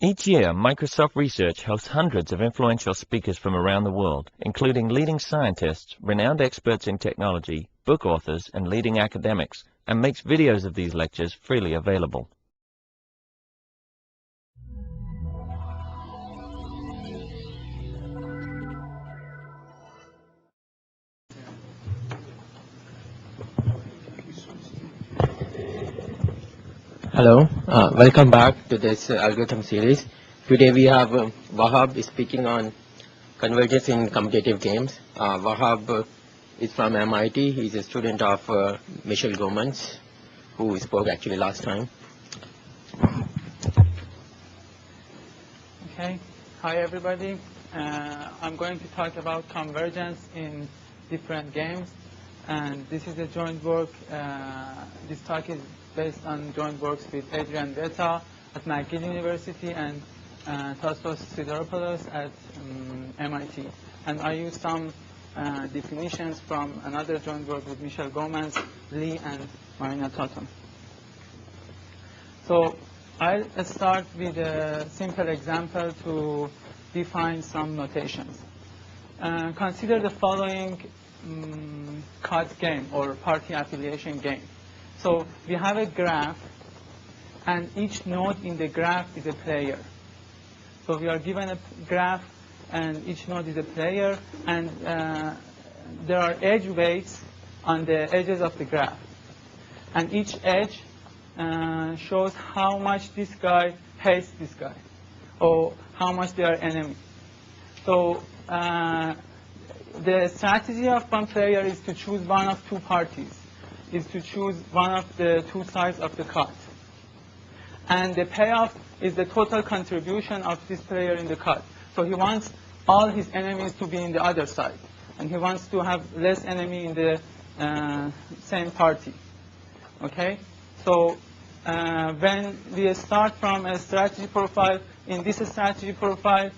Each year, Microsoft Research hosts hundreds of influential speakers from around the world, including leading scientists, renowned experts in technology, book authors, and leading academics, and makes videos of these lectures freely available. Hello, welcome back to this algorithm series. Today we have Wahab speaking on convergence in competitive games. Wahab is from MIT. He's a student of Michel Goemans, who spoke actually last time. Okay, hi everybody. I'm going to talk about convergence in different games, and this is a joint work. This talk is based on joint works with Adrian Vetta at McGill University and Sidiropoulos at MIT. And I use some definitions from another joint work with Michel Goemans, Lee, and Marina Thottan. So I'll start with a simple example to define some notations. Consider the following card game or party affiliation game. So we have a graph, and each node in the graph is a player. So we are given a graph, and each node is a player, and there are edge weights on the edges of the graph. And each edge shows how much this guy hates this guy, or how much they are enemies. So the strategy of one player is to choose one of two parties, is to choose one of the two sides of the cut. And the payoff is the total contribution of this player in the cut. So he wants all his enemies to be in the other side, and he wants to have less enemy in the same party. Okay? So when we start from a strategy profile, in this strategy profile,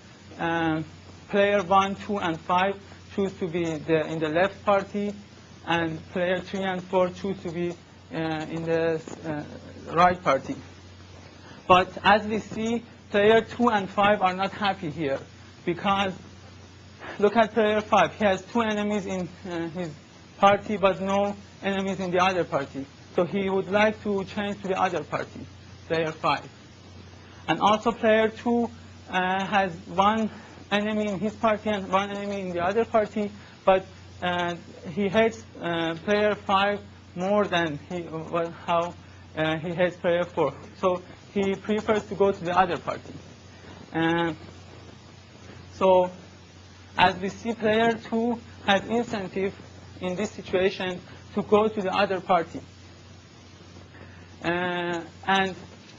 player 1, 2, and 5 choose to be in the left party, and player 3 and 4 choose to be in the right party. But as we see, player 2 and 5 are not happy here, because look at player 5. He has two enemies in his party, but no enemies in the other party. So he would like to change to the other party, player 5. And also player 2 has one enemy in his party and one enemy in the other party, but he hates player 5 more than how he hates player 4. So he prefers to go to the other party. So as we see, player 2 has incentive in this situation to go to the other party. And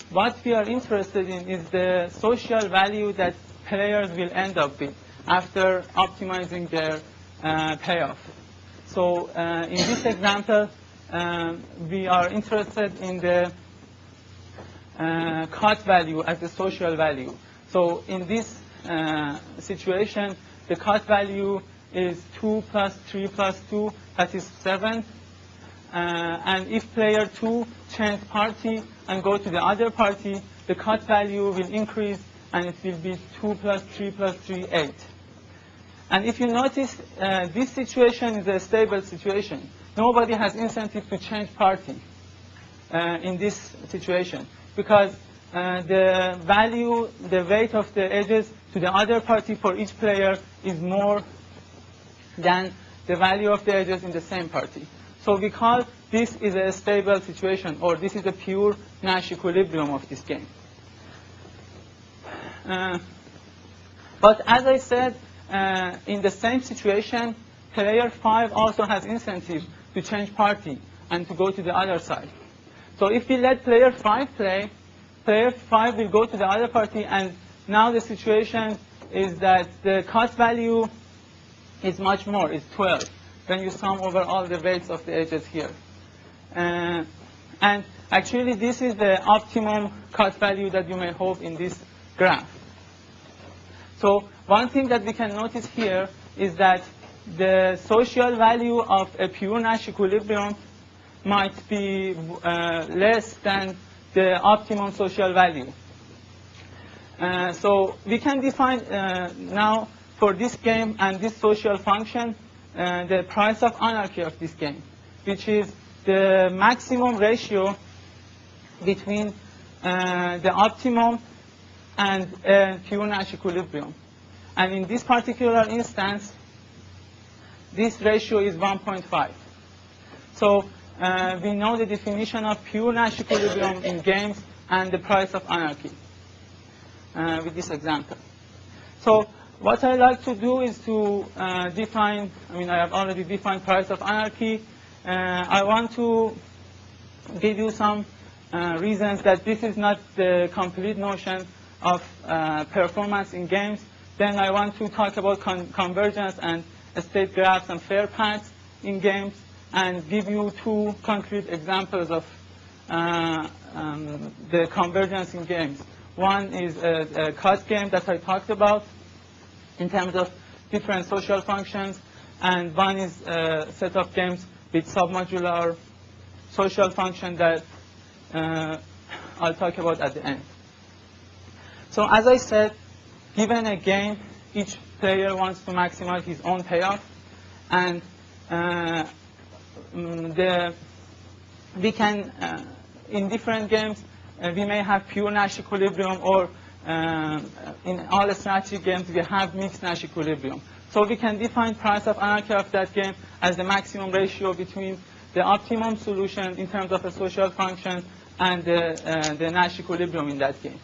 what we are interested in is the social value that players will end up with after optimizing their payoff. So in this example, we are interested in the cut value as the social value. So in this situation, the cut value is 2 plus 3 plus 2, that is 7. And if player 2 change party and go to the other party, the cut value will increase, and it will be 2 plus 3 plus 3, 8. And if you notice, this situation is a stable situation. Nobody has incentive to change party in this situation, because the value, the weight of the edges to the other party for each player is more than the value of the edges in the same party. So we call this is a stable situation, or this is a pure Nash equilibrium of this game. But as I said, in the same situation, player 5 also has incentive to change party and to go to the other side. So if we let player 5 play, player 5 will go to the other party, and now the situation is that the cut value is much more, it's 12, when you sum over all the weights of the edges here. And actually, this is the optimum cut value that you may hope in this graph. So one thing that we can notice here is that the social value of a pure Nash equilibrium might be less than the optimum social value. So we can define now for this game and this social function the price of anarchy of this game, which is the maximum ratio between the optimum and pure Nash equilibrium. And in this particular instance, this ratio is 1.5. So we know the definition of pure Nash equilibrium in games and the price of anarchy with this example. So what I like to do is to define, I have already defined price of anarchy. I want to give you some reasons that this is not the complete notion of performance in games. Then I want to talk about convergence and state graphs and fair paths in games, and give you two concrete examples of the convergence in games. One is a cut game that I talked about in terms of different social functions, and one is a set of games with submodular social function that I'll talk about at the end. So as I said, given a game, each player wants to maximize his own payoff, and we can, in different games, we may have pure Nash equilibrium, or in all strategy games, we have mixed Nash equilibrium. So we can define price of anarchy of that game as the maximum ratio between the optimum solution in terms of a social function and the Nash equilibrium in that game.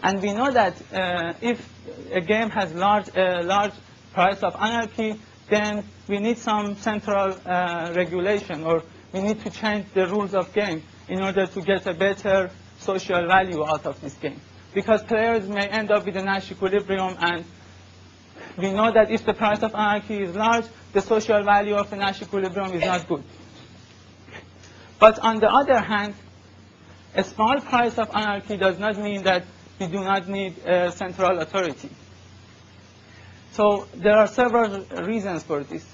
And we know that if a game has large price of anarchy, then we need some central regulation, or we need to change the rules of game in order to get a better social value out of this game. Because players may end up with a Nash equilibrium, and we know that if the price of anarchy is large, the social value of the Nash equilibrium is not good. But on the other hand, a small price of anarchy does not mean that we do not need a central authority. So there are several reasons for this.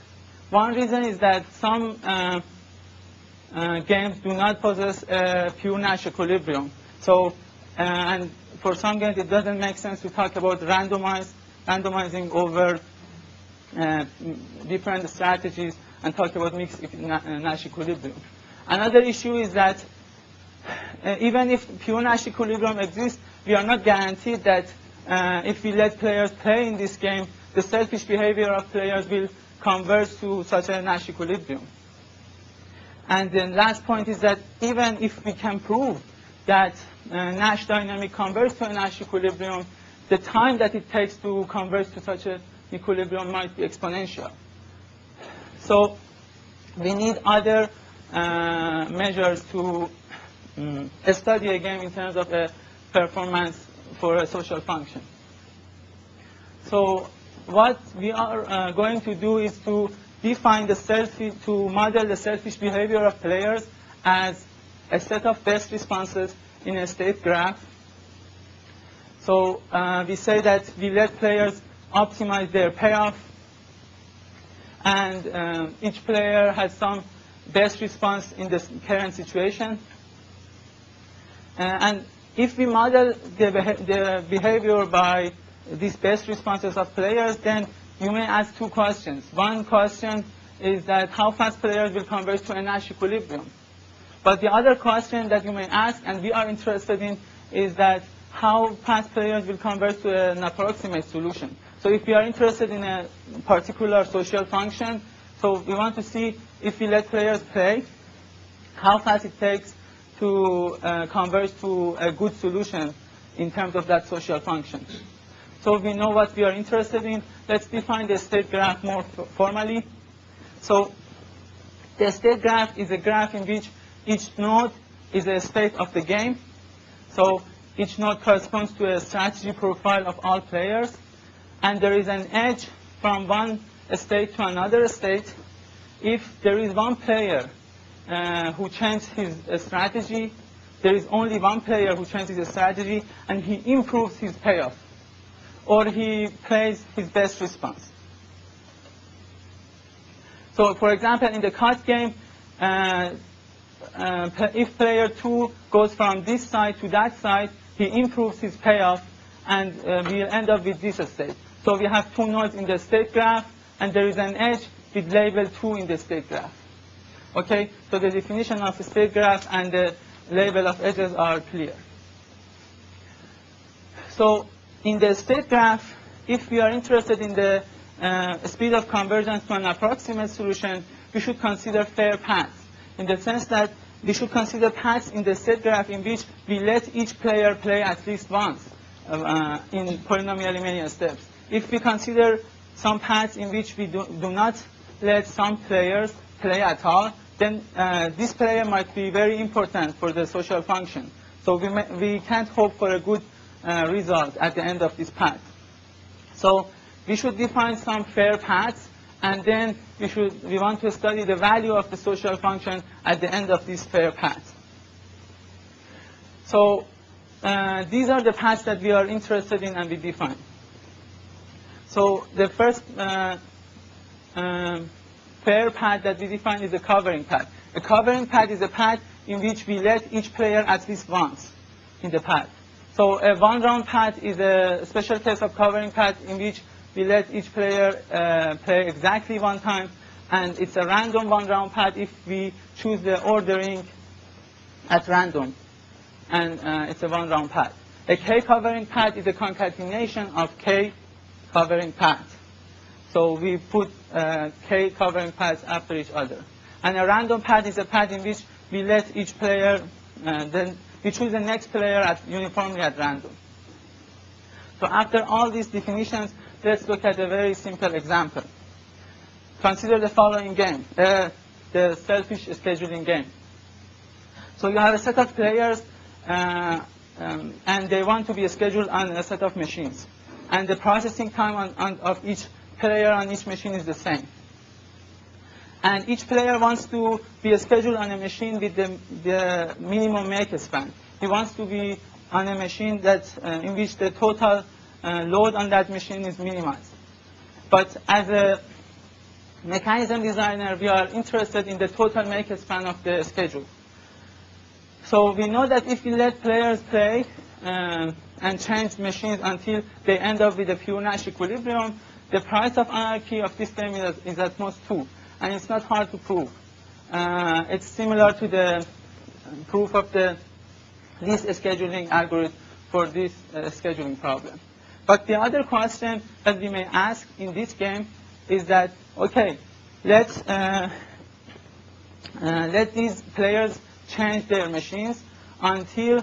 One reason is that some games do not possess a pure Nash equilibrium. So, and for some games, it doesn't make sense to talk about randomizing over different strategies and talk about mixed Nash equilibrium. Another issue is that even if pure Nash equilibrium exists, we are not guaranteed that if we let players play in this game, the selfish behavior of players will converge to such a Nash equilibrium. And the last point is that even if we can prove that Nash dynamic converges to a Nash equilibrium, the time that it takes to converge to such an equilibrium might be exponential. So we need other measures to study a game in terms of a performance for a social function. So what we are going to do is to define to model the selfish behavior of players as a set of best responses in a state graph. So we say that we let players optimize their payoff, and each player has some best response in the current situation. And if we model the behavior by these best responses of players, then you may ask two questions. One question is that how fast players will converge to a Nash equilibrium. But the other question that you may ask, and we are interested in, is that how fast players will converge to an approximate solution. So if we are interested in a particular social function, so we want to see if we let players play, how fast it takes to converge to a good solution in terms of that social function. So we know what we are interested in. Let's define the state graph more formally. So the state graph is a graph in which each node is a state of the game. So each node corresponds to a strategy profile of all players. And there is an edge from one state to another state. If there is one player who changes his strategy, there is only one player who changes his strategy, and he improves his payoff, or he plays his best response. So, for example, in the cut game, if player 2 goes from this side to that side, he improves his payoff, and we'll end up with this state. So we have 2 nodes in the state graph, and there is an edge with label 2 in the state graph. Okay, so the definition of the state graph and the label of edges are clear. So in the state graph, if we are interested in the speed of convergence to an approximate solution, we should consider fair paths, in the sense that we should consider paths in the state graph in which we let each player play at least once in polynomially many steps. If we consider some paths in which we do not let some players play at all, then this player might be very important for the social function. So we can't hope for a good result at the end of this path. So we should define some fair paths, and then we want to study the value of the social function at the end of this fair path. So these are the paths that we are interested in and we define. So the first fair path that we define is a covering path. A covering path is a path in which we let each player at least once in the path. So a one-round path is a special case of covering path in which we let each player play exactly one time, and it's a random one-round path if we choose the ordering at random, and it's a one-round path. A k-covering path is a concatenation of k-covering paths. So we put k-covering paths after each other. And a random path is a path in which we let each player, then we choose the next player uniformly at random. So after all these definitions, let's look at a very simple example. Consider the following game, the selfish scheduling game. So you have a set of players, and they want to be scheduled on a set of machines. And the processing time of each player on each machine is the same. And each player wants to be scheduled on a machine with the minimum make span. He wants to be on a machine that in which the total load on that machine is minimized. But as a mechanism designer, we are interested in the total make span of the schedule. So we know that if we let players play and change machines until they end up with a pure Nash equilibrium, the price of anarchy of this game is at most 2. And it's not hard to prove. It's similar to the proof of the least scheduling algorithm for this scheduling problem. But the other question that we may ask in this game is that, okay, let these players change their machines until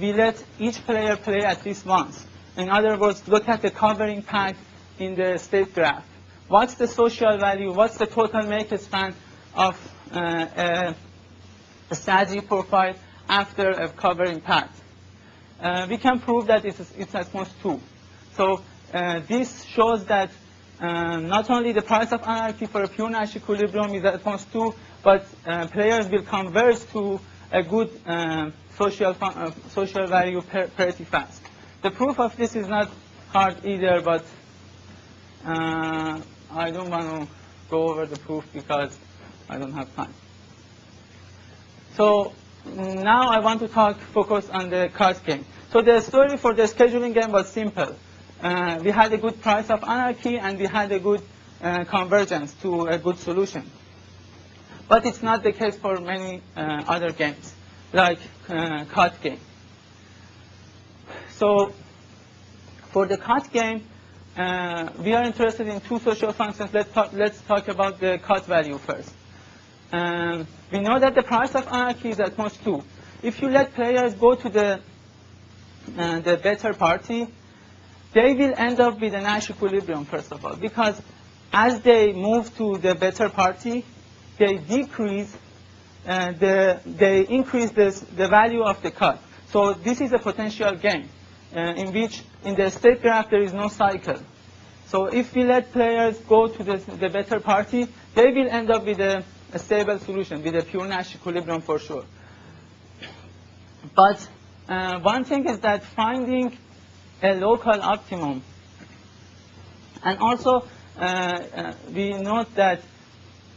we let each player play at least once. In other words, look at the covering path in the state graph. What's the social value? What's the total make span of a strategy profile after a covering path? We can prove that it's at most 2. So this shows that not only the price of anarchy for a pure Nash equilibrium is at most 2, but players will converge to a good social value pretty fast. The proof of this is not hard either, but I don't want to go over the proof because I don't have time. So now I want to focus on the card game. So the story for the scheduling game was simple. We had a good price of anarchy and we had a good convergence to a good solution. But it's not the case for many other games, like card game. So for the card game, we are interested in 2 social functions. Let's talk about the cut value first. We know that the price of anarchy is at most 2. If you let players go to the better party, they will end up with a Nash equilibrium, first of all, because as they move to the better party, they increase the value of the cut. So this is a potential game in which in the state graph there is no cycle. So if we let players go to the better party, they will end up with a stable solution, with a pure Nash equilibrium for sure. But one thing is that finding a local optimum, and also we note that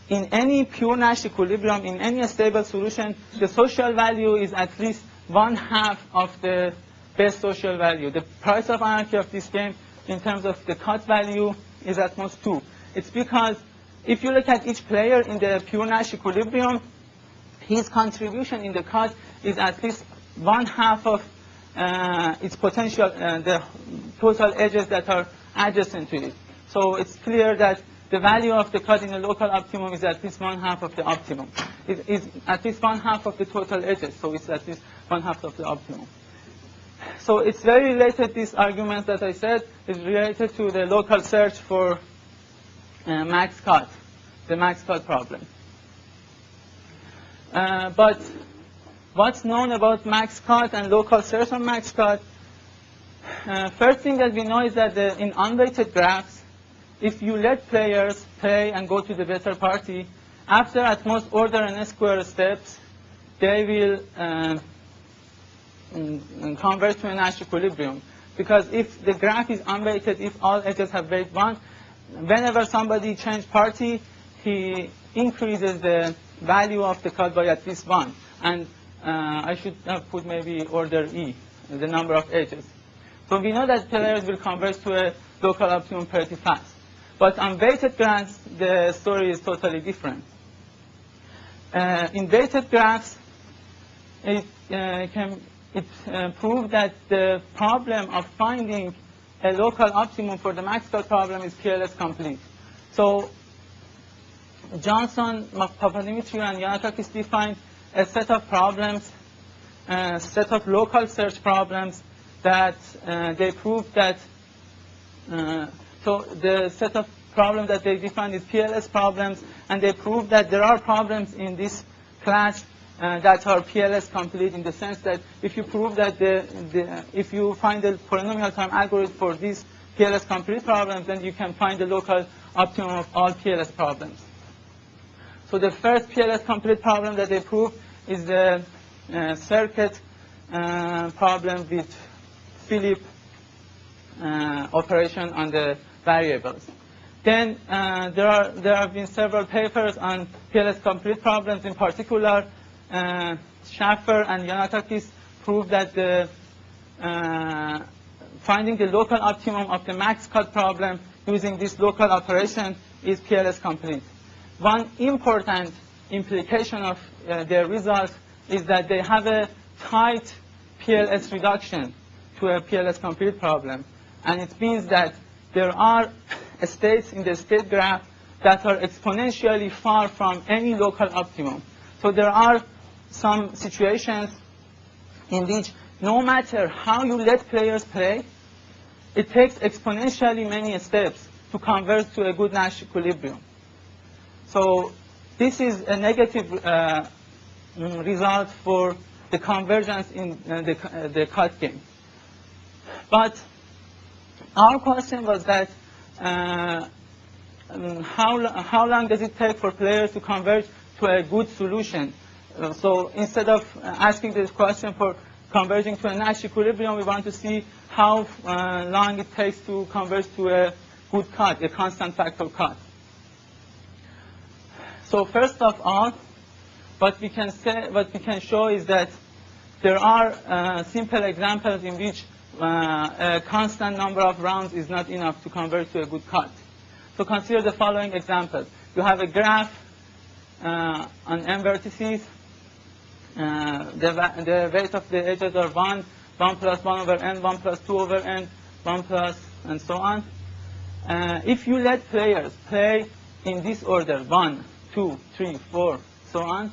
in any pure Nash equilibrium, in any stable solution, the social value is at least 1/2 of the best social value. The price of anarchy of this game in terms of the cut value is at most 2. It's because if you look at each player in the pure Nash equilibrium, his contribution in the cut is at least 1/2 of its potential, the total edges that are adjacent to it. So it's clear that the value of the cut in the local optimum is at least 1/2 of the optimum. It is at least 1/2 of the total edges, so it's at least 1/2 of the optimum. So it's very related, this argument that I said is related to the local search for max cut, the max cut problem. But what's known about max cut and local search on max cut? First thing that we know is that in unweighted graphs, if you let players play and go to the better party, after at most order and square steps, they will converge to a Nash equilibrium. Because if the graph is unweighted, if all edges have weight 1, whenever somebody changes party, he increases the value of the cut by at least 1. And I should have put maybe order E, the number of edges. So we know that players will converge to a local optimum pretty fast. But on weighted graphs, the story is totally different. In weighted graphs, it proved that the problem of finding a local optimum for the max cut problem is PLS complete. So Johnson, Papadimitriou, and Yanatakis defined a set of problems, a set of local search problems that they proved that, so the set of problems that they defined is PLS problems, and they proved that there are problems in this class that are PLS complete, in the sense that if you prove that if you find the polynomial time algorithm for these PLS complete problems, then you can find the local optimum of all PLS problems. So the first PLS complete problem that they proved is the circuit problem with Philip operation on the variables. Then there have been several papers on PLS complete problems. In particular, Schaffer and Yanatakis proved that finding the local optimum of the max cut problem using this local operation is PLS complete. One important implication of their results is that they have a tight PLS reduction to a PLS complete problem. And it means that there are states in the state graph that are exponentially far from any local optimum. So there are some situations in which no matter how you let players play, it takes exponentially many steps to converge to a good Nash equilibrium. So this is a negative result for the convergence in the cut game. But our question was that how long does it take for players to converge to a good solution? So instead of asking this question for converging to a Nash equilibrium, we want to see how long it takes to converge to a good cut, a constant factor cut. So first of all, what we can show is that there are simple examples in which a constant number of rounds is not enough to convert to a good cut. So consider the following example. You have a graph on n vertices. The weight of the edges are 1, 1 plus 1 over n, 1 plus 2 over n, 1 plus, and so on. If you let players play in this order, 1, 2, 3, 4, so on,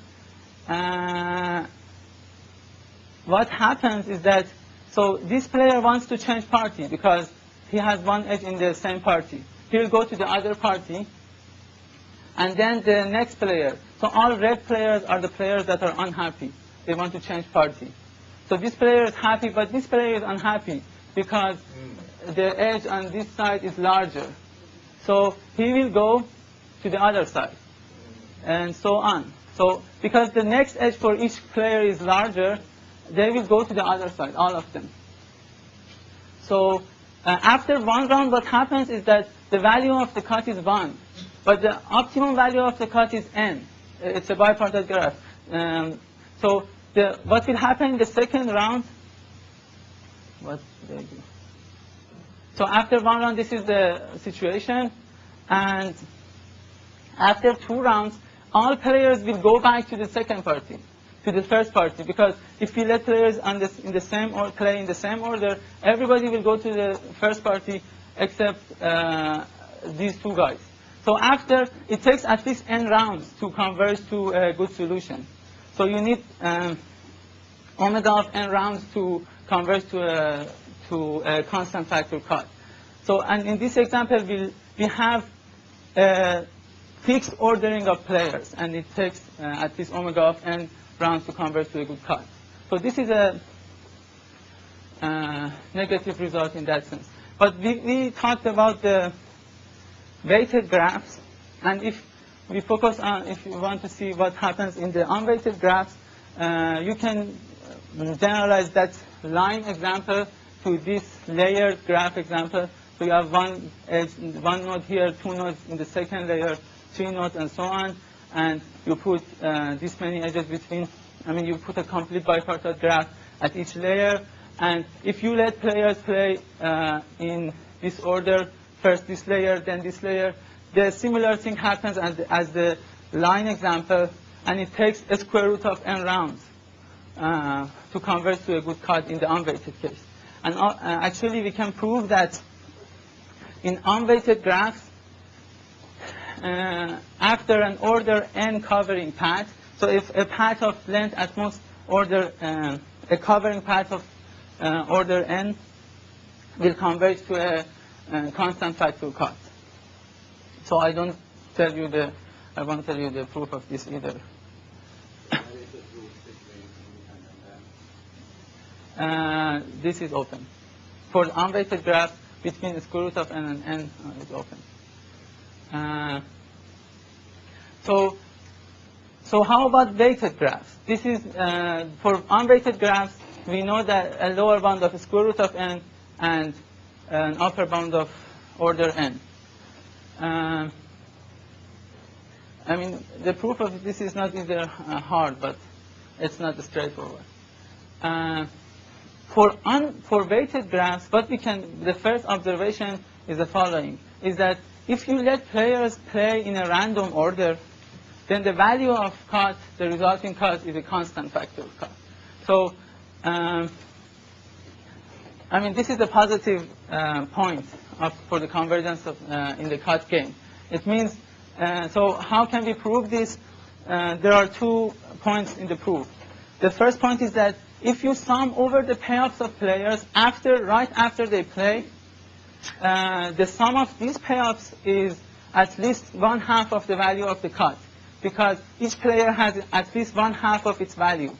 what happens is that, so this player wants to change party because he has one edge in the same party. He will go to the other party, and then the next player. So all red players are the players that are unhappy. They want to change party. So this player is happy, but this player is unhappy because the edge on this side is larger. So he will go to the other side, and so on. So because the next edge for each player is larger, they will go to the other side, all of them. So after one round, what happens is that the value of the cut is 1, but the optimum value of the cut is n. It's a bipartite graph. So what will happen in the second round? what they do. So after one round, this is the situation, and after 2 rounds, all players will go back to the second party, to the first party, because if we let players on this, in the same or play in the same order, everybody will go to the first party except these 2 guys. So after, it takes at least n rounds to converge to a good solution. So you need omega of n rounds to converge to a constant factor cut. So, and in this example, we have a fixed ordering of players, and it takes at least omega of n rounds to converge to a good cut. So this is a negative result in that sense. But we talked about the weighted graphs, and if we focus on, if you want to see what happens in the unweighted graphs, you can generalize that line example to this layered graph example. So you have one node here, 2 nodes in the second layer, 3 nodes, and so on, and you put this many edges between. I mean, you put a complete bipartite graph at each layer, and if you let players play in this order, first this layer, then this layer, the similar thing happens as the line example, and it takes a square root of n rounds to converge to a good cut in the unweighted case. And actually, we can prove that in unweighted graphs, after an order n covering path, so if a path of length at most order, a covering path of order n will converge to a constant factor cut. So I don't tell you I won't tell you the proof of this either. This is open. For the unweighted graph, between the square root of n and n is open. So how about weighted graphs? This is, for unweighted graphs, we know that a lower bound of square root of n and an upper bound of order n. I mean, the proof of this is not either hard, but it's not straightforward. For weighted graphs, the first observation is the following, is that if you let players play in a random order, then the value of cut, the resulting cut, is a constant factor cut. So, I mean, this is a positive point for the convergence in the cut game. It means, so how can we prove this? There are 2 points in the proof. The first point is that if you sum over the payoffs of players right after they play, the sum of these payoffs is at least 1/2 of the value of the cut, because each player has at least 1/2 of its value.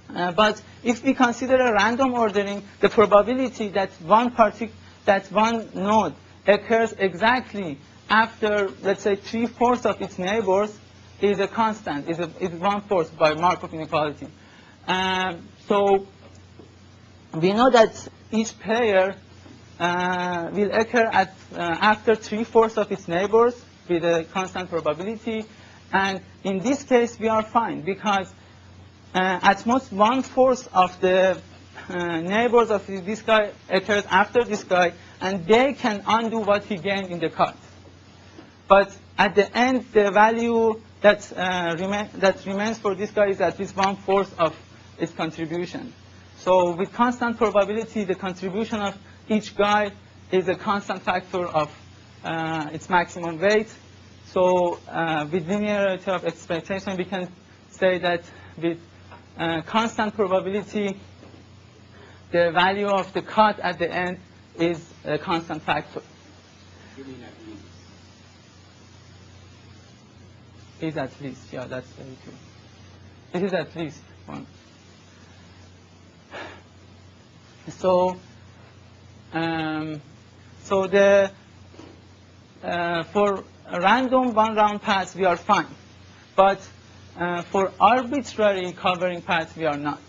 But if we consider a random ordering, the probability that one node occurs exactly after, let's say, 3/4 of its neighbors is a constant, is 1/4 by Markov inequality. So we know that each player will occur after 3/4 of its neighbors with a constant probability. And in this case, we are fine, because at most 1/4 of the neighbors of this guy occurs after this guy, and they can undo what he gained in the cut. But at the end, the value that remains for this guy is at least 1/4 of its contribution. So with constant probability, the contribution of each guy is a constant factor of its maximum weight. So with linearity of expectation, we can say that with constant probability, the value of the cut at the end is a constant factor. You mean at least? Is at least, yeah, that's very true. It is at least one. So, for random one-round paths, we are fine, but for arbitrary covering paths, we are not.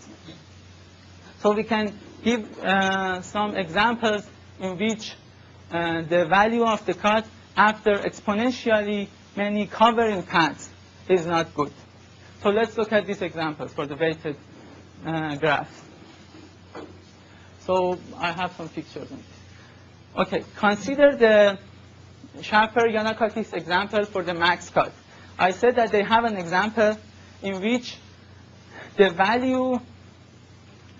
So we can give some examples in which the value of the cut after exponentially many covering paths is not good. So let's look at these examples for the weighted graphs. So I have some pictures on this. Okay, consider the Schaeffer-Yanakakis example for the max cut. I said that they have an example in which the value,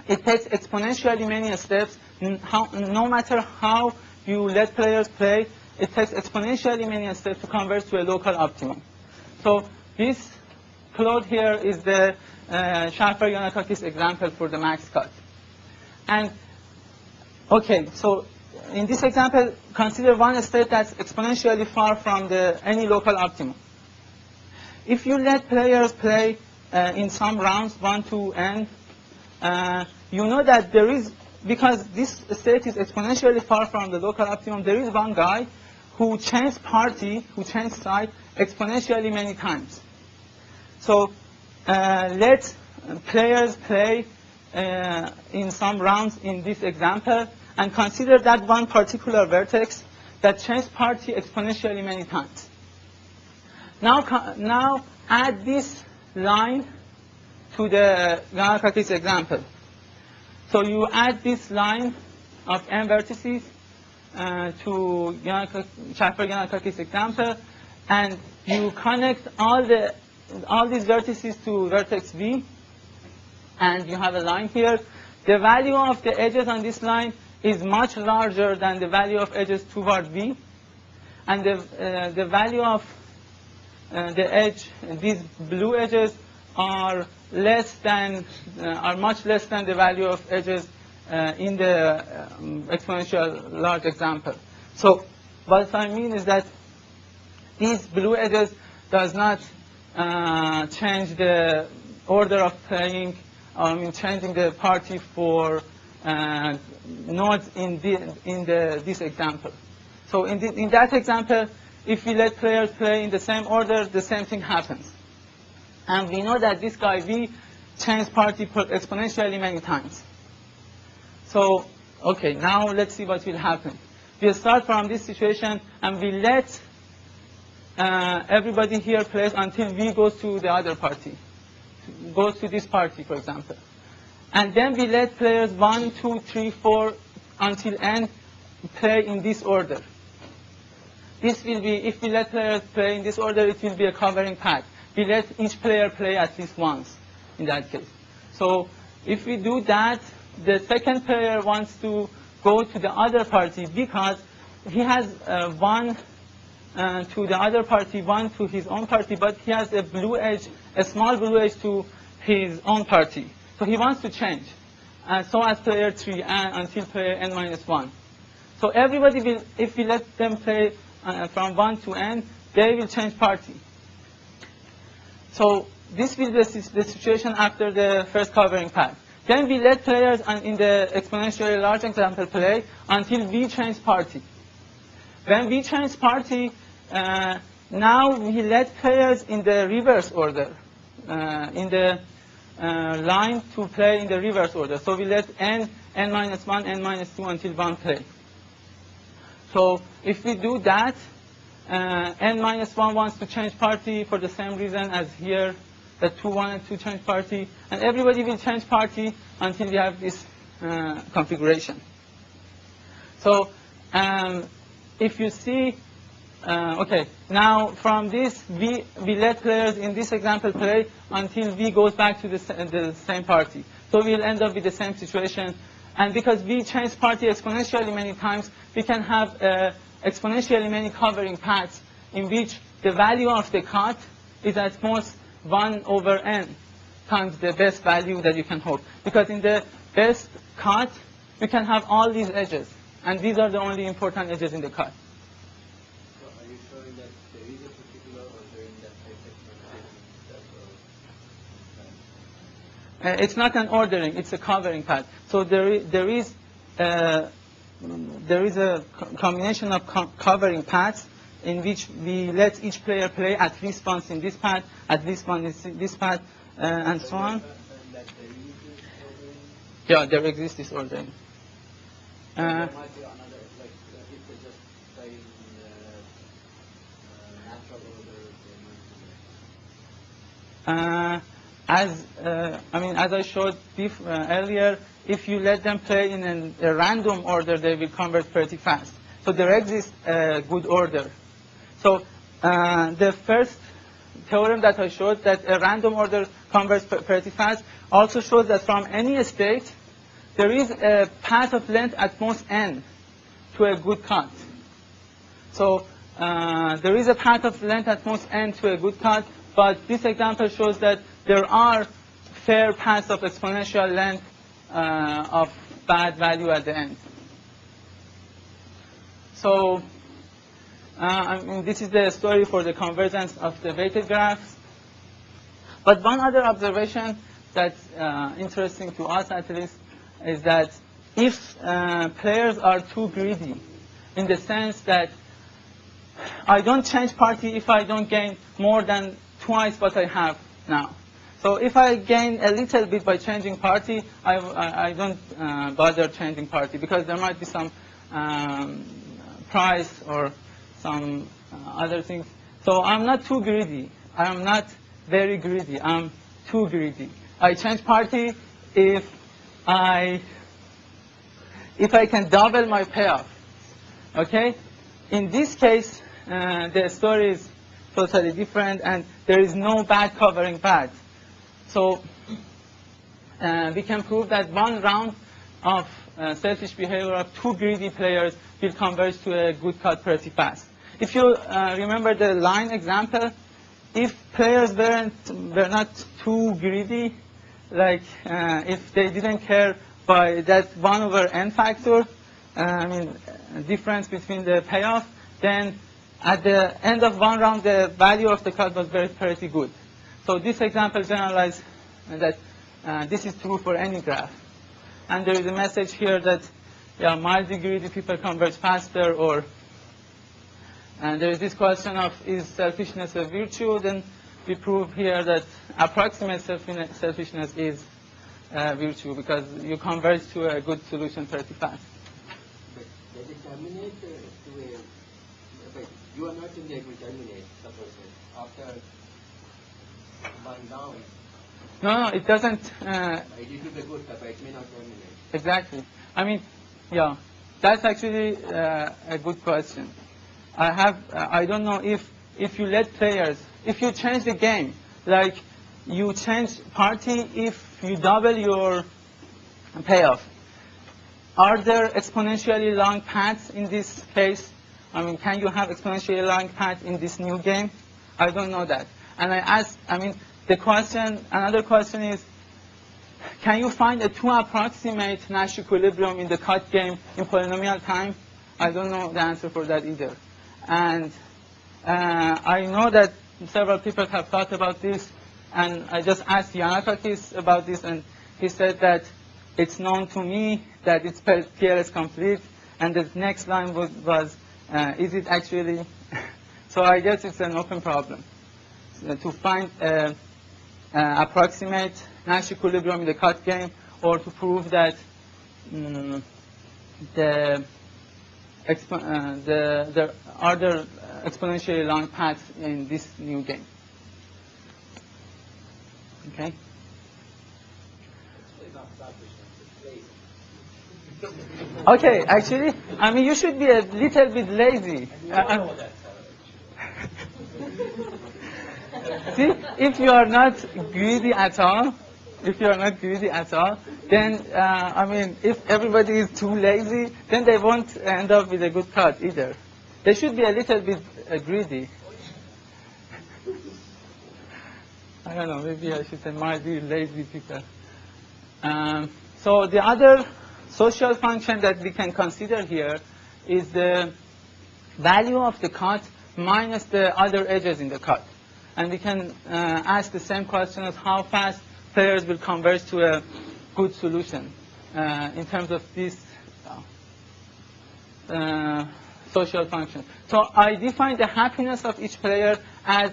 it takes exponentially many steps. No matter how you let players play, it takes exponentially many steps to converge to a local optimum. So this plot here is the Schaeffer-Yanakakis example for the max cut. And okay, so in this example, consider one state that's exponentially far from any local optimum. If you let players play in some rounds, 1 to n, you know that there is, because this state is exponentially far from the local optimum, there is one guy who changed party, who changed side exponentially many times. So let players play in some rounds in this example, and consider that one particular vertex that changed party exponentially many times. Now add this line to the Yanakakis example. So you add this line of n vertices to Schaeffer-Yanakakis example, and you connect all these vertices to vertex v, and you have a line here. The value of the edges on this line is much larger than the value of edges toward v, and the value of the edge, these blue edges, are much less than the value of edges in the exponential large example. So what I mean is that these blue edges does not change the order of playing, changing the party for nodes in this example. So in that example, if we let players play in the same order, the same thing happens. And we know that this guy V changed party exponentially many times. So, okay, now let's see what will happen. We'll start from this situation, and we let everybody here plays until V goes to the other party, goes to this party, for example. And then we let players 1, 2, 3, 4, until n play in this order. This will be, if we let players play in this order, it will be a covering path. We let each player play at least once in that case. So if we do that, the second player wants to go to the other party because he has 1 to the other party, 1 to his own party, but he has a blue edge, a small blue edge to his own party. So he wants to change. So as player 3 until player n minus 1. So everybody will, if we let them play from 1 to n, they will change party. So this will be the situation after the first covering path. Then we let players in the exponentially large example play until we change party. When we change party, now we let players in the reverse order, in the line to play in the reverse order. So we let n minus 1, n minus 2 until 1 play. So if we do that, n minus 1 wants to change party for the same reason as here, that 2 wanted to change party, and everybody will change party until we have this configuration. So if you see, okay, now from this, we let players in this example play until V goes back to the same party. So we'll end up with the same situation. And because we change party exponentially many times, we can have exponentially many covering paths in which the value of the cut is at most 1 over n times the best value that you can hope. Because in the best cut, we can have all these edges. And these are the only important edges in the cut. So are you showing that there is a particular order in that type of It's not an ordering, it's a covering path. So there is a combination of covering paths in which we let each player play at least once in this path, at least once in this path, and so on. Yeah, there exists this ordering. There might be another, like if they just play in natural order, As I showed earlier, if you let them play in a random order, they will converge pretty fast. So there exists a good order. So the first theorem that I showed, that a random order converges pretty fast, also shows that from any state, there is a path of length at most n to a good cut. So there is a path of length at most n to a good cut, but this example shows that there are fair paths of exponential length of bad value at the end. So this is the story for the convergence of the weighted graphs. But one other observation that's interesting to us, at least, is that if players are too greedy, in the sense that I don't change party if I don't gain more than twice what I have now. So if I gain a little bit by changing party, I don't bother changing party, because there might be some price or some other things. So I'm not too greedy. I'm not very greedy. I'm too greedy. I change party if I can double my payoff. Okay? In this case, the story is totally different, and there is no bad covering bad. So we can prove that one round of selfish behavior of two greedy players will converge to a good cut pretty fast. If you remember the line example, if players were not too greedy, like if they didn't care by that 1 over n factor, difference between the payoff, then at the end of one round, the value of the cut was pretty good. So this example generalizes that this is true for any graph. And there is a message here that, mildly greedy people converge faster, or and there is this question of, is selfishness a virtue? Then we prove here that approximate selfishness is a virtue, because you converge to a good solution pretty fast. But does it terminate to a... But you are not in the able to terminate, suppose, after one round. No, it doesn't. It will be good, but it may not terminate. Exactly. That's actually a good question. I don't know if you let players, if you change the game, like you change party if you double your payoff. Are there exponentially long paths in this case? Can you have exponentially long paths in this new game? I don't know that. And another question is, can you find a two approximate Nash equilibrium in the cut game in polynomial time? I don't know the answer for that either. And I know that several people have thought about this, and I just asked Yanakakis about this, and he said that it's known to me that it's PLS complete, and the next line was is it actually? So I guess it's an open problem. To find approximate Nash equilibrium in the cut game, or to prove that there are exponentially long paths in this new game. Okay? Okay, actually, you should be a little bit lazy. See, if you are not greedy at all, then, if everybody is too lazy, then they won't end up with a good cut either. They should be a little bit greedy. I don't know, maybe I should say mildly lazy people. So the other social function that we can consider here is the value of the cut minus the other edges in the cut. And we can ask the same question as how fast players will converge to a good solution in terms of this social function. So I define the happiness of each player as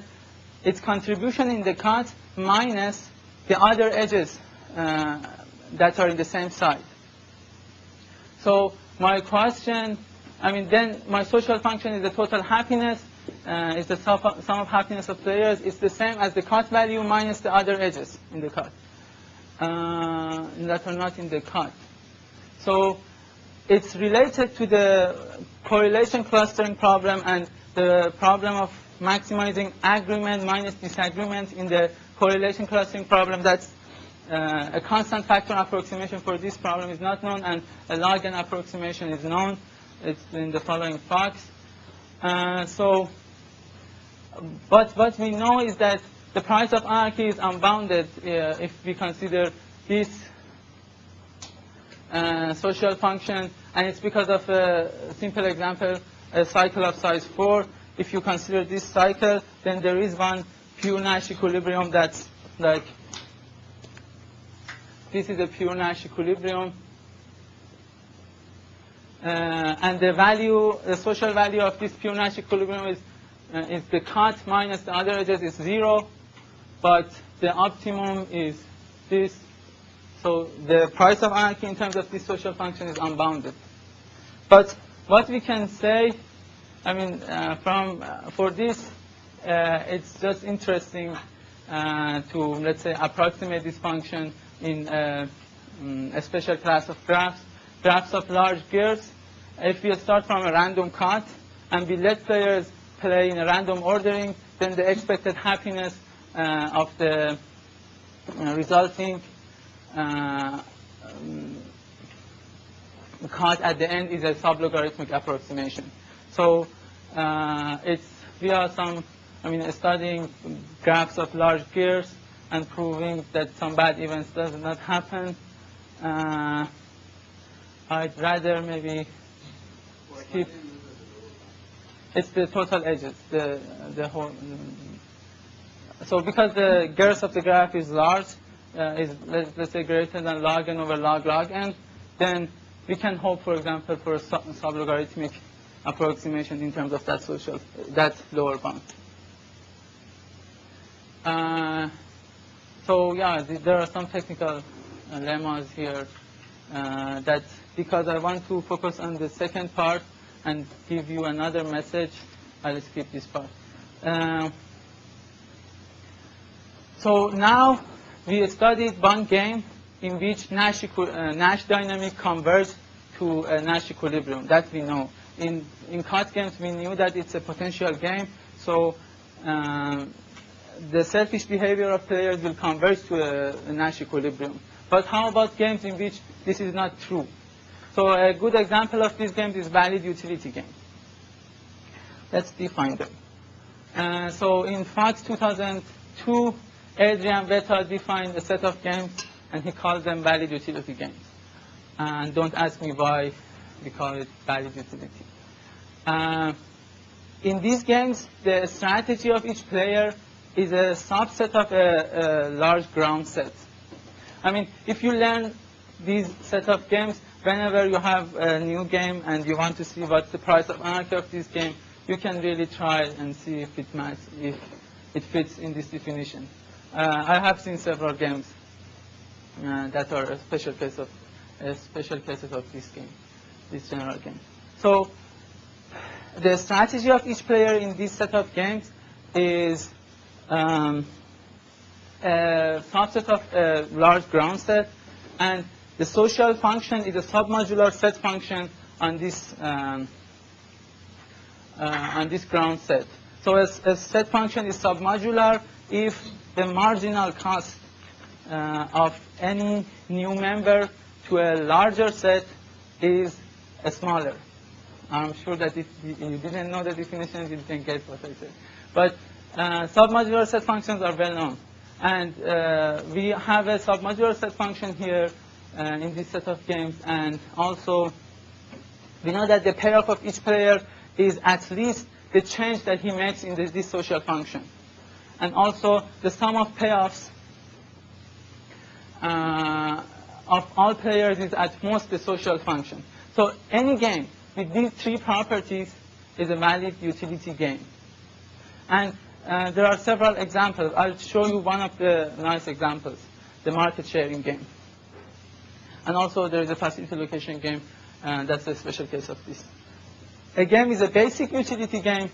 its contribution in the cut minus the other edges that are in the same side. So my question, then my social function is the total happiness is the sum of happiness of players. It's the same as the cut value minus the other edges in the cut that are not in the cut. So it's related to the correlation clustering problem and the problem of maximizing agreement minus disagreement in the correlation clustering problem. That's a constant factor approximation for this problem is not known, and a log n approximation is known. It's in the following box. But what we know is that the price of anarchy is unbounded if we consider this social function, and it's because of a simple example, a cycle of size 4. If you consider this cycle, then there is one pure Nash equilibrium that's like, this is a pure Nash equilibrium. And the social value of this pure Nash equilibrium is the cut minus the other edges is 0, but the optimum is this. So the price of anarchy in terms of this social function is unbounded. But what we can say, I mean, for this, it's just interesting to, let's say, approximate this function in a special class of graphs of large gears. If we start from a random cut and we let players play in a random ordering, then the expected happiness of the resulting cut at the end is a sublogarithmic approximation. So it's via studying graphs of large gears and proving that some bad events does not happen. I'd rather maybe skip. It's the total edges, the whole. So because the girth of the graph is large, let's say greater than log n over log n, then we can hope, for example, for a sublogarithmic approximation in terms of that lower bound. So yeah, there are some technical lemmas here that, because I want to focus on the second part and give you another message, I'll skip this part. So now we studied one game in which Nash dynamic converged to a Nash equilibrium. That we know. In cut games, we knew that it's a potential game. So the selfish behavior of players will converge to a Nash equilibrium. But how about games in which this is not true? So a good example of these games is valid utility games. Let's define them. So in Fox 2002, Adrian Vetta defined a set of games, and he called them valid utility games. And don't ask me why we call it valid utility. In these games, the strategy of each player is a subset of a large ground set. I mean, if you learn these set of games, whenever you have a new game and you want to see what's the price of anarchy of this game, you can really try and see if it fits in this definition. I have seen several games that are special cases of this game, this general game. So the strategy of each player in this set of games is a subset of a large ground set, and the social function is a submodular set function on this ground set. So a set function is submodular if the marginal cost of any new member to a larger set is smaller. I'm sure that if you didn't know the definition, you didn't get what I said. But submodular set functions are well known. And we have a submodular set function here in this set of games. And also, we know that the payoff of each player is at least the change that he makes in this social function. And also, the sum of payoffs of all players is at most the social function. So any game with these three properties is a valid utility game. And there are several examples. I'll show you one of the nice examples, the market sharing game. And also there is a facility location game, and that's a special case of this. A game is a basic utility game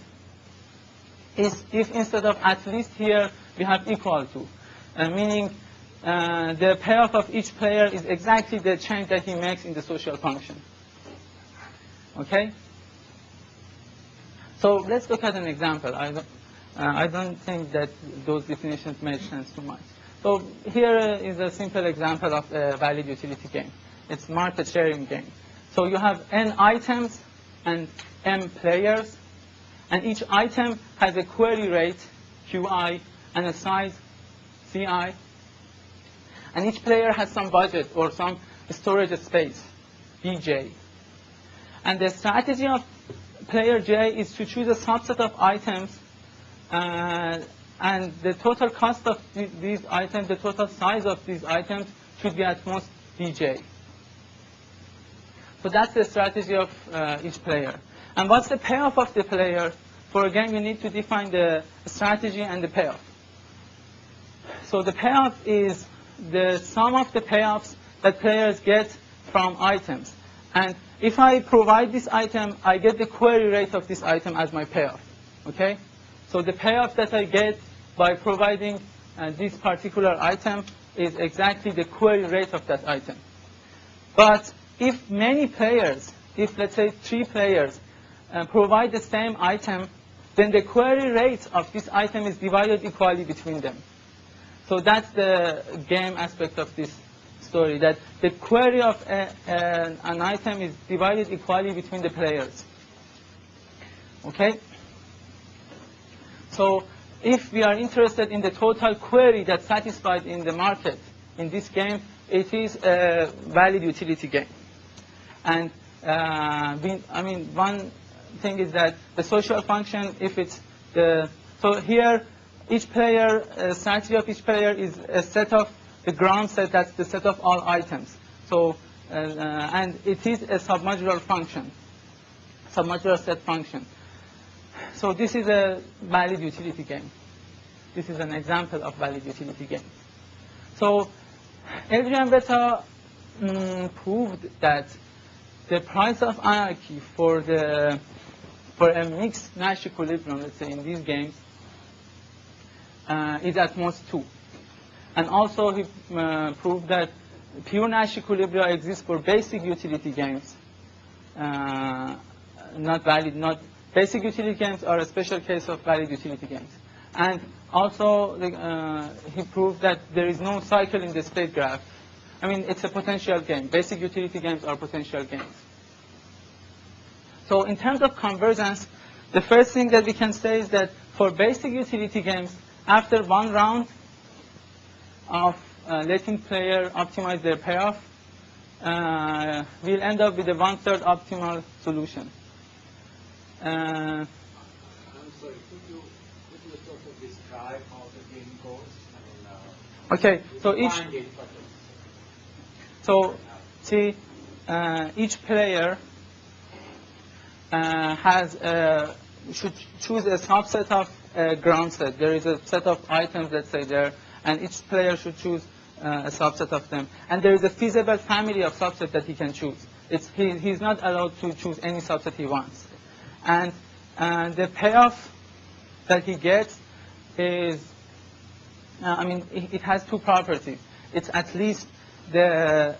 is if instead of at least here, we have equal to, meaning the payoff of each player is exactly the change that he makes in the social function. Okay? So let's look at an example. I don't think that those definitions make sense too much. So here is a simple example of a valid utility game. It's market sharing game. So you have n items and m players, and each item has a query rate, QI, and a size, CI. And each player has some budget or some storage space, BJ. And the strategy of player J is to choose a subset of items, and the total cost of these items, the total size of these items should be at most BJ. So that's the strategy of each player. And what's the payoff of the player? For a game, you need to define the strategy and the payoff. So the payoff is the sum of the payoffs that players get from items. And if I provide this item, I get the query rate of this item as my payoff. Okay? So the payoff that I get by providing this particular item is exactly the query rate of that item. But if many players, if let's say 3 players, provide the same item, then the query rate of this item is divided equally between them. So that's the game aspect of this story, that the query of an item is divided equally between the players. Okay? So if we are interested in the total query that's satisfied in the market in this game, it is a valid utility game. And one thing is that the social function, if it's so here, each player, strategy of each player is a set of the ground set, that's the set of all items. So, and it is a submodular function, submodular set function. So this is a valid utility game. This is an example of valid utility game. So Eldridge and Vetta proved that the price of anarchy for a mixed Nash equilibrium, let's say in these games, is at most 2. And also he proved that pure Nash equilibria exists for basic utility games. Basic utility games are a special case of valid utility games. And also he proved that there is no cycle in the state graph. I mean, it's a potential game. Basic utility games are potential games. So in terms of convergence, the first thing that we can say is that for basic utility games, after one round of letting player optimize their payoff, we'll end up with a 1/3 optimal solution. I'm sorry, could you sort of describe how the game goes? Okay, so each player should choose a subset of a ground set. There is a set of items, let's say there, and each player should choose a subset of them. And there is a feasible family of subsets that he can choose. He's not allowed to choose any subset he wants. And the payoff that he gets is, it has 2 properties. It's at least the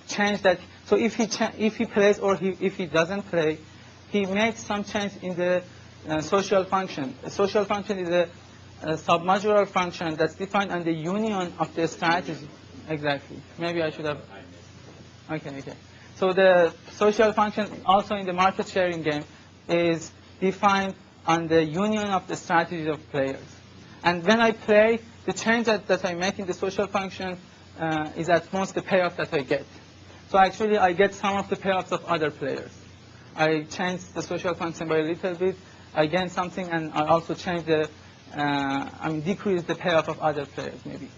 change that, so if he plays or if he doesn't play, he makes some change in the social function. A social function is a submodular function that's defined on the union of the strategy. Exactly. Maybe I should have. Okay. So the social function also in the market sharing game is defined on the union of the strategies of players. And when I play, the change that I make in the social function is at most the payoff that I get. So actually, I get some of the payoffs of other players. I change the social function by a little bit, I gain something, and I also change decrease the payoff of other players, maybe.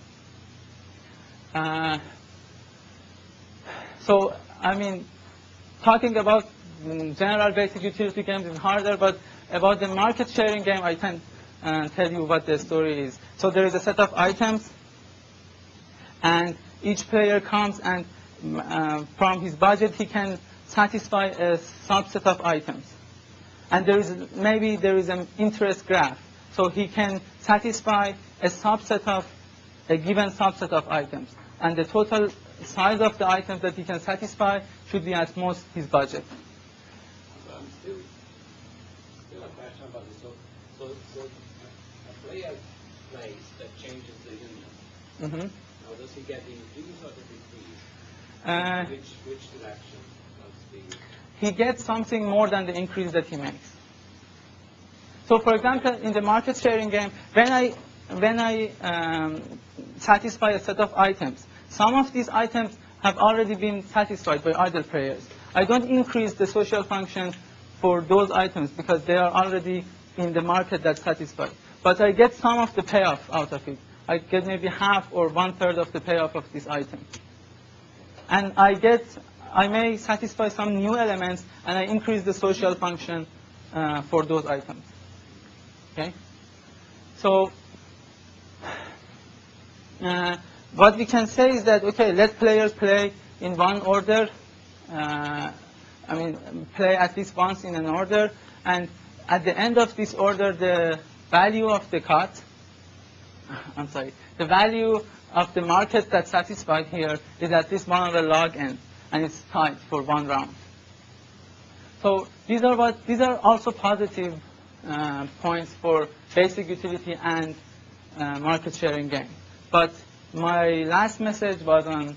Talking about general basic utility games is harder, but about the market sharing game, I can tell you what the story is. So there is a set of items, and each player comes and from his budget, he can satisfy a subset of items. And there is an interest graph. So he can satisfy a subset of a given subset of items. And the total size of the items that he can satisfy should be at most his budget. Still a question about this. So a player plays that changes the union. Mm-hmm. Now, does he get the increase or the decrease? Which direction does the... He gets something more than the increase that he makes. So, for example, in the market sharing game, when I satisfy a set of items, some of these items have already been satisfied by other players. I don't increase the social function for those items because they are already in the market that's satisfied. But I get some of the payoff out of it. I get maybe half or 1/3 of the payoff of this item. And I may satisfy some new elements, and I increase the social function for those items. Okay? So, what we can say is that, okay, let players play in one order. Play at least once in an order. And at the end of this order, the value of the cut, the value of the market that's satisfied here is at least 1/log n, and it's tied for one round. So these are also positive points for basic utility and market sharing game. But my last message was on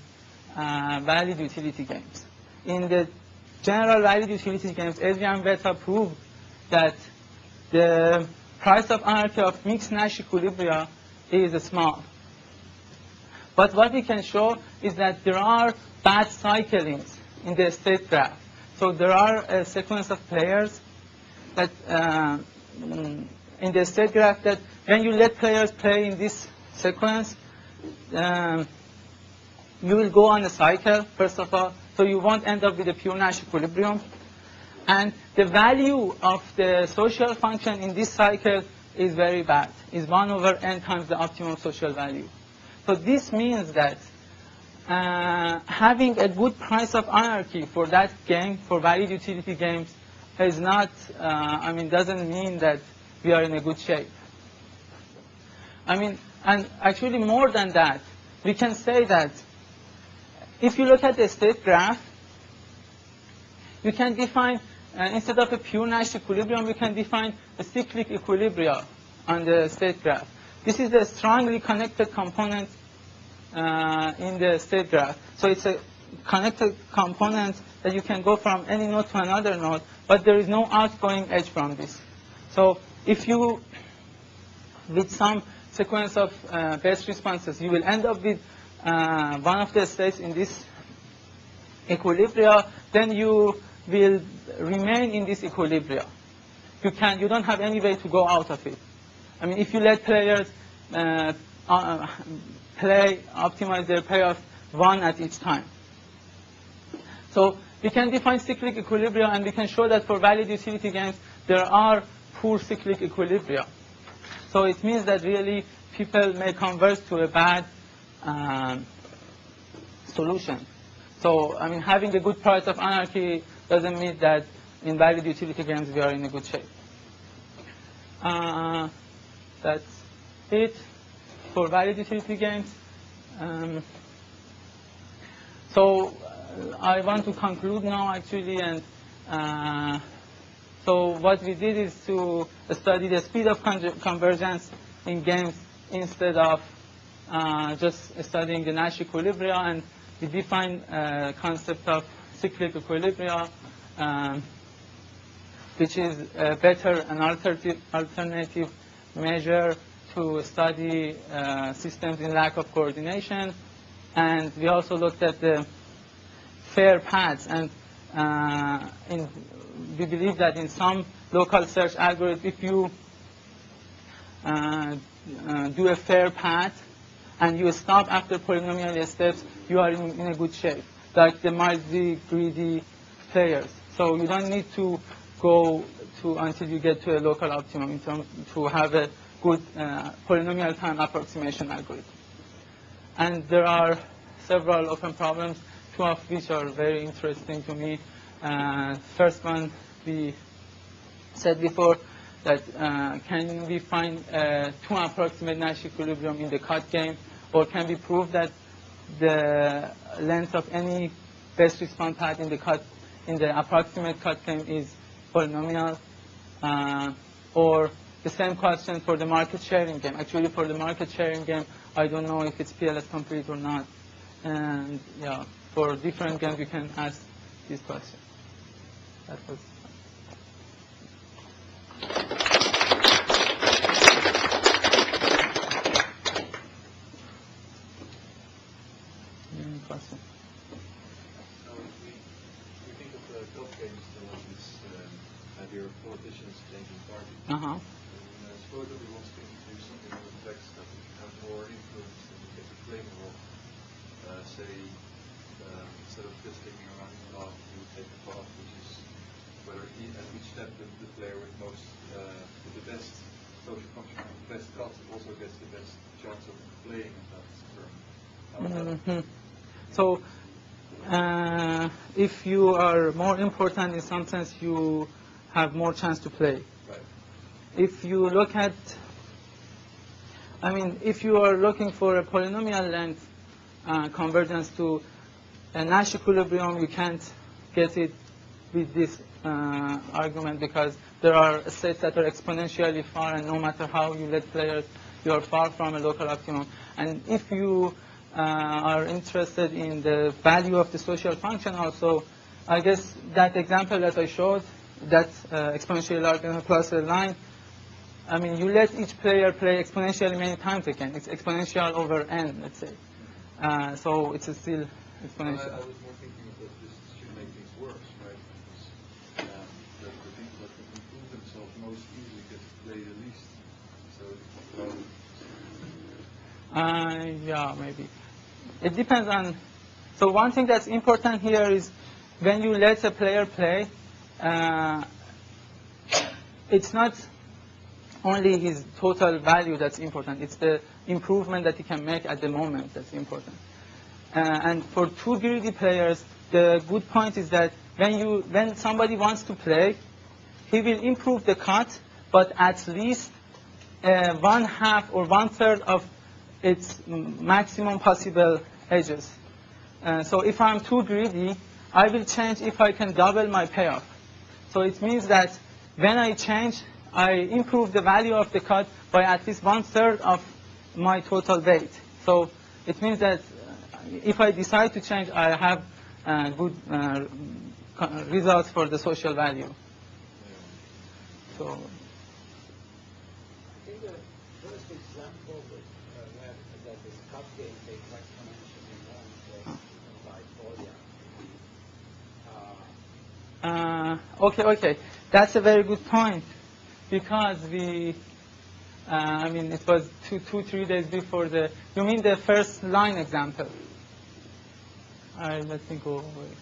valid utility games. In the general valid utility games, Adrian and Vetta proved that the price of anarchy of mixed Nash equilibria is small. But what we can show is that there are bad cyclings in the state graph. So there are a sequence of players that in the state graph that when you let players play in this sequence, you will go on a cycle, first of all, so you won't end up with a pure Nash equilibrium. And the value of the social function in this cycle is very bad. It's 1/n times the optimum social value. So this means that having a good price of anarchy for that game, for valid utility games, is not, doesn't mean that we are in a good shape. And actually more than that, we can say that if you look at the state graph, you can define, instead of a pure Nash equilibrium, we can define a cyclic equilibria on the state graph. This is a strongly connected component in the state graph. So it's a connected component that you can go from any node to another node, but there is no outgoing edge from this. So if you, with some sequence of best responses, you will end up with one of the states in this equilibria, then you will remain in this equilibria. You don't have any way to go out of it. If you let players optimize their payoff one at each time. So we can define cyclic equilibria, and we can show that for valid utility games, there are poor cyclic equilibria. So it means that really people may converge to a bad solution. So, having a good price of anarchy doesn't mean that in valid utility games we are in a good shape. That's it for valid utility games. So I want to conclude now, actually, and so what we did is to study the speed of convergence in games instead of just studying the Nash equilibria, and we defined a concept of cyclic equilibria, which is a better and alternative measure to study systems in lack of coordination. And we also looked at the fair paths, and we believe that in some local search algorithm, if you do a fair path and you stop after polynomial steps, you are in a good shape, like the mildly greedy players. So you don't need to go until you get to a local optimum to have a good polynomial time approximation algorithm. And there are several open problems, two of which are very interesting to me. First one, we said before, that can we find two approximate Nash equilibrium in the cut game, or can we prove that the length of any best response path in the approximate cut game is polynomial, or the same question for the market sharing game. Actually, for the market sharing game, I don't know if it's PLS complete or not. And yeah, for different games, you can ask these questions. That was. Any question? So we think of the golf games, there was this idea of politicians changing parties. And supposedly wants to introduce something in the text that if you have more influence, then you get a flavor of, say, instead of just taking a random path, you take a path which is whether at each step the player with most, with the best social function, the best cuts, also gets the best chance of playing in that term. So, if you are more important in some sense, you have more chance to play. Right. If you look at, if you are looking for a polynomial length convergence to a Nash equilibrium, you can't get it with this argument, because there are states that are exponentially far, and no matter how you let players, you are far from a local optimum. And if you are interested in the value of the social function also, I guess that example that I showed, that exponentially large plus a line, you let each player play exponentially many times again. It's exponential over n, let's say. So it's still exponential. I was more thinking that this should make things worse, right? Because the people that can improve themselves most easily get to play the least. So yeah, maybe. It depends on. So one thing that's important here is when you let a player play, it's not only his total value that's important. It's the improvement that he can make at the moment that's important. And for two greedy players, the good point is that when somebody wants to play, he will improve the cut, but at least 1/2 or 1/3 of its maximum possible edges. So if I'm too greedy, I will change if I can double my payoff. So it means that when I change, I improve the value of the cut by at least 1/3 of my total weight. So it means that if I decide to change, I have good results for the social value. So I think the first example where that this cut game takes exponentially long was by Fourier. Okay. That's a very good point, because we, it was 2-3 days before the. You mean the first line example? Let me go over it.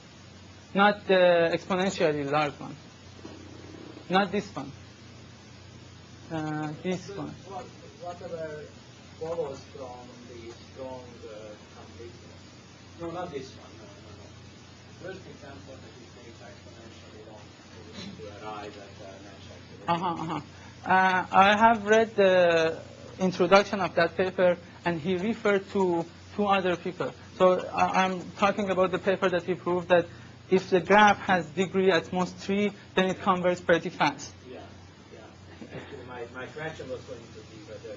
Not the exponentially large one. Not this one. This one. Whatever follows from the strong completeness. No, not this one. No. First example that it takes exponentially long to arrive at Nash equilibrium. I have read the introduction of that paper, and he referred to two other people. So I'm talking about the paper that he proved that if the graph has degree at most 3, then it converges pretty fast. Yeah. Actually, my question was going to be whether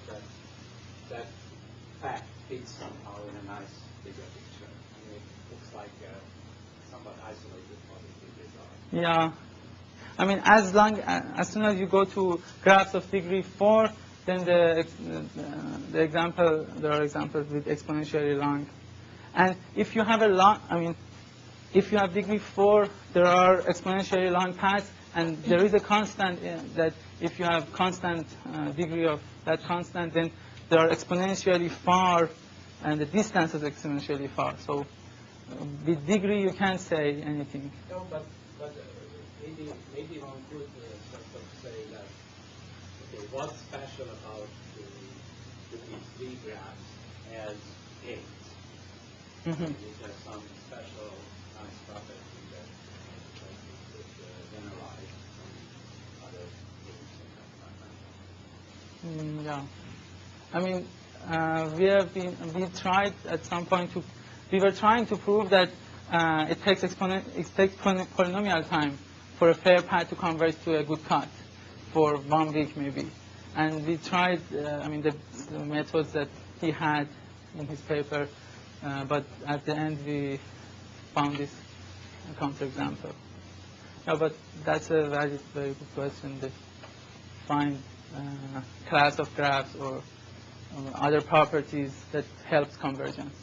that fact fits somehow in a nice bigger picture. It looks like somewhat isolated positive result. Yeah. As soon as you go to graphs of degree 4, then there are examples with exponentially long. And if you have if you have degree 4, there are exponentially long paths, and there is a constant that if you have constant degree of that constant, then they are exponentially far, and the distance is exponentially far. So with degree, you can't say anything. No, but maybe one could sort of say that, okay, what's special about these 3 graphs as games? Is there some special nice property that you could generalize from other games in that Yeah. I mean, we tried at some point we were trying to prove that it takes polynomial time for a fair path to converge to a good cut for 1 week maybe. And we tried, I mean, the methods that he had in his paper, but at the end we found this counterexample. Yeah, but that's a very good question. To find class of graphs or other properties that helps convergence.